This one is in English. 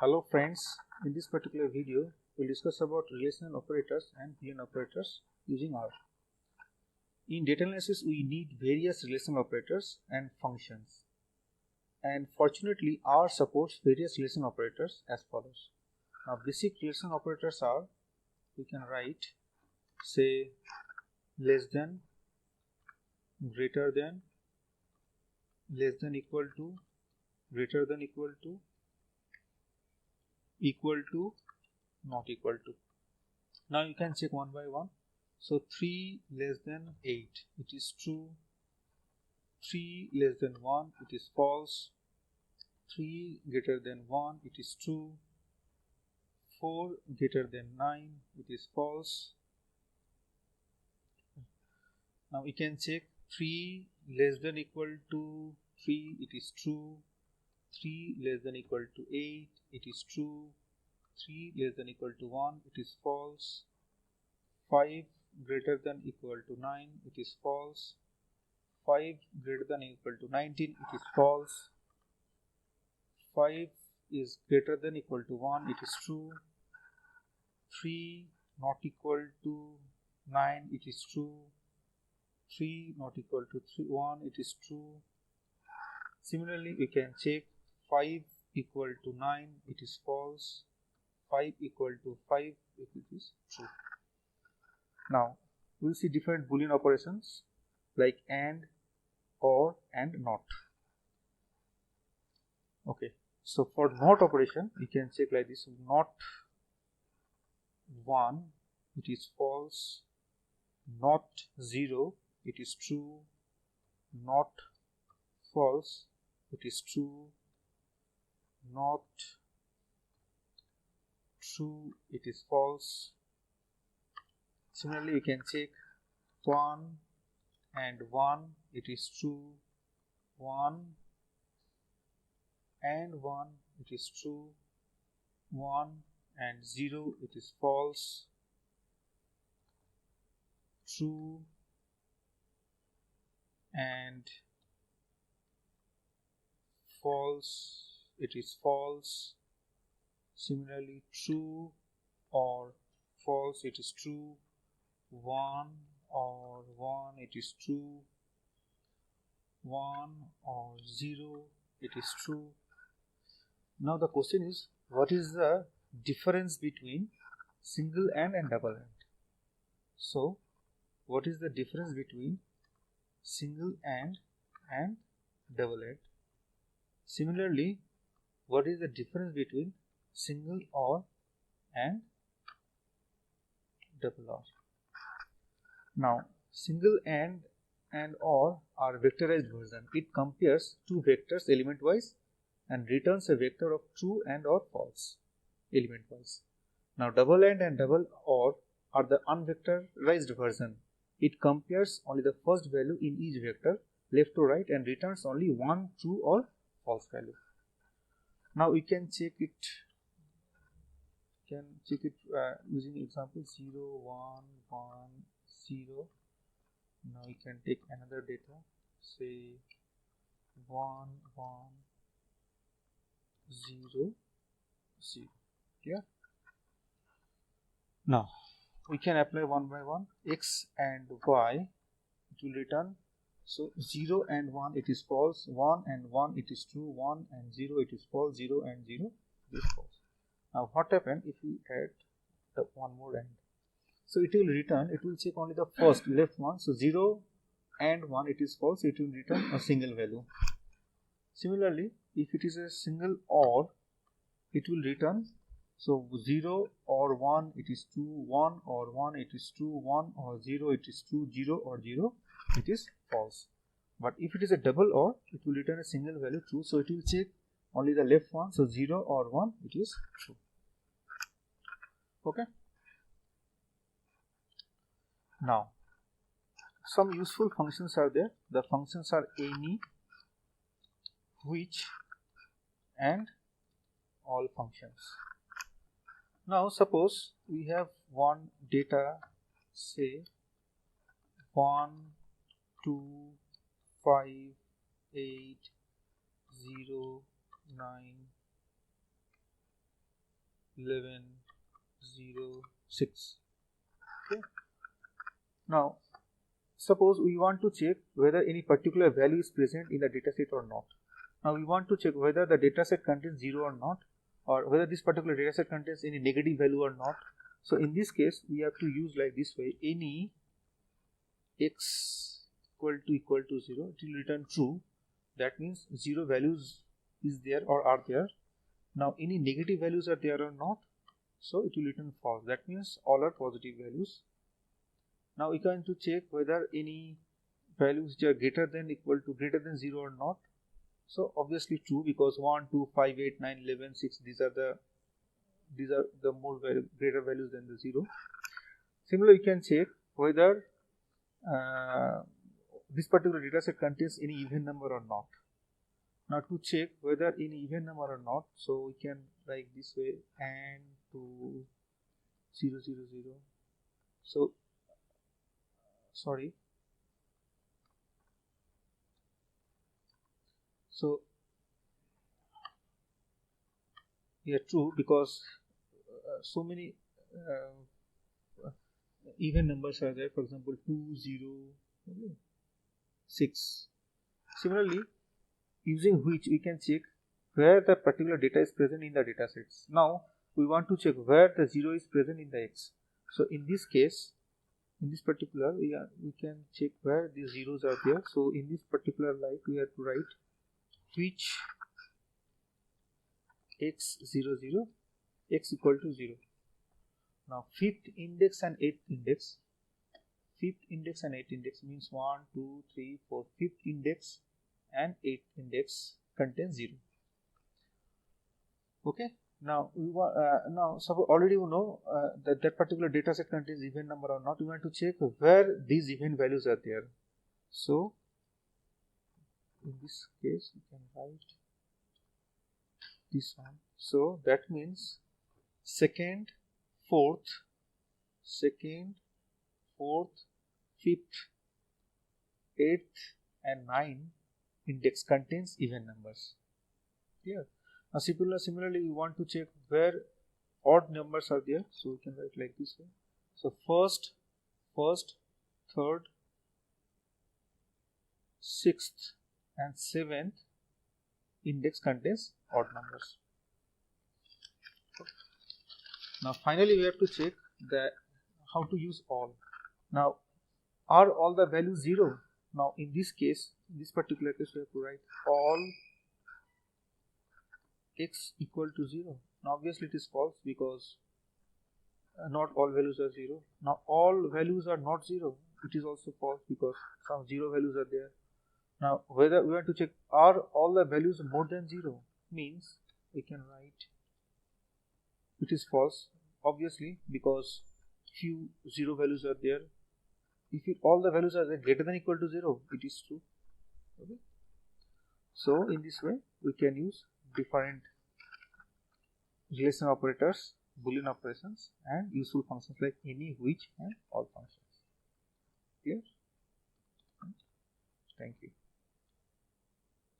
Hello friends, in this particular video we'll discuss about relational operators and Boolean operators using R. In data analysis we need various relational operators and functions, and fortunately R supports various relational operators as follows. Now basic relational operators are, we can write say less than, greater than, less than equal to, greater than equal to, not equal to. Now you can check one by one. So 3 less than 8, it is true. 3 less than 1, it is false. 3 greater than 1, it is true. 4 greater than 9, it is false. Now we can check 3 less than equal to 3, it is true. 3 less than equal to 8, it is true. 3 less than equal to 1, it is false. 5 greater than equal to 9, it is false. 5 greater than equal to 19, it is false. 5 is greater than equal to 1, it is true. 3 not equal to 9, it is true. 3 not equal to 1, it is true. Similarly, we can check 5 equal to 9, it is false. 5 equal to 5, it is true. Now, we'll see different Boolean operations like AND, OR, and NOT. Okay, so for NOT operation, we can check like this: NOT 1, it is false. NOT 0, it is true. NOT false, it is true. NOT true, it is false. Similarly, we can check 1 and 1, it is true. 1 and 1, it is true. 1 and 0, it is false. True and false, it is false. Similarly, true or false, it is true. 1 or 1, it is true. 1 or 0, it is true. Now the question is, what is the difference between single AND and double AND? So, what is the difference between single AND and double AND? Similarly, what is the difference between single OR and double OR? Now, single AND and OR are vectorized version. It compares two vectors element wise and returns a vector of true and or false element wise. Now, double AND and double OR are the unvectorized version. It compares only the first value in each vector left to right and returns only one true or false value. Now we can check it. Using example 0, 1, 1, 0. Now we can take another data, say 1, 1, 0, 0. Yeah. Now we can apply one by one. X and Y, it will return. So 0 and 1, it is false. 1 and 1, it is true. 1 and 0, it is false. 0 and 0, it is false. Now what happens if we add the one more AND? So it will return, it will check only the first left one. So 0 and 1, it is false. It will return a single value. Similarly, if it is a single OR, it will return. So 0 or 1, it is true. 1 or 1, it is true. 1 or 0, it is true. 0 or 0, it is false. But if it is a double OR, it will return a single value true. So it will check only the left one. So 0 or 1, it is true. Okay. Now, some useful functions are there. The functions are any, which, and all functions. Now suppose we have one data, say 1, 2, 5, 8, 0, 9, 11 0 6. Okay. Now suppose we want to check whether any particular value is present in the dataset or not. Now we want to check whether the dataset contains 0 or not, or whether this particular dataset contains any negative value or not. So in this case we have to use like this way: any x equal to 0, it will return true. That means 0 values is there or are there. Now any negative values are there or not, so it will return false. That means all are positive values. Now we can to check whether any values which are greater than 0 or not. So obviously true, because 1 2 5 8 9 11 6, these are the more greater values than the 0. Similarly, you can check whether this particular data set contains any even number or not. Now to check whether any even number or not, so we can write this way: and to 0 0 0. So sorry. So yeah, true, because so many even numbers are there. For example, 2 0 6. Similarly, using which we can check where the particular data is present in the data sets. Now we want to check where the 0 is present in the X. So in this case, in this particular, we can check where the zeros are there. So in this particular light, we have to write which x 0 0 x equal to 0. Now fifth index and eighth index. Fifth index and eighth index means 1 2 3 4. Fifth index and eighth index contains 0. Okay. Now we want suppose already you know that particular data set contains even number or not. We want to check where these even values are there. So in this case we can write this one. So that means second, fourth, fifth, eighth and 9 index contains even numbers. Clear? Now similarly we want to check where odd numbers are there. So we can write like this way. So first, third, sixth and seventh index contains odd numbers. Now finally we have to check how to use all. Now are all the values 0? Now in this case, in this particular case, we have to write all x equal to 0. Now obviously it is false, because not all values are 0. Now all values are not 0. It is also false, because some 0 values are there. Now whether we want to check are all the values more than 0, means we can write it is false, obviously, because few 0 values are there. If all the values are greater than or equal to 0, it is true. Okay. So in this way we can use different relational operators, Boolean operations, and useful functions like any, which, and all functions. Clear? Thank you.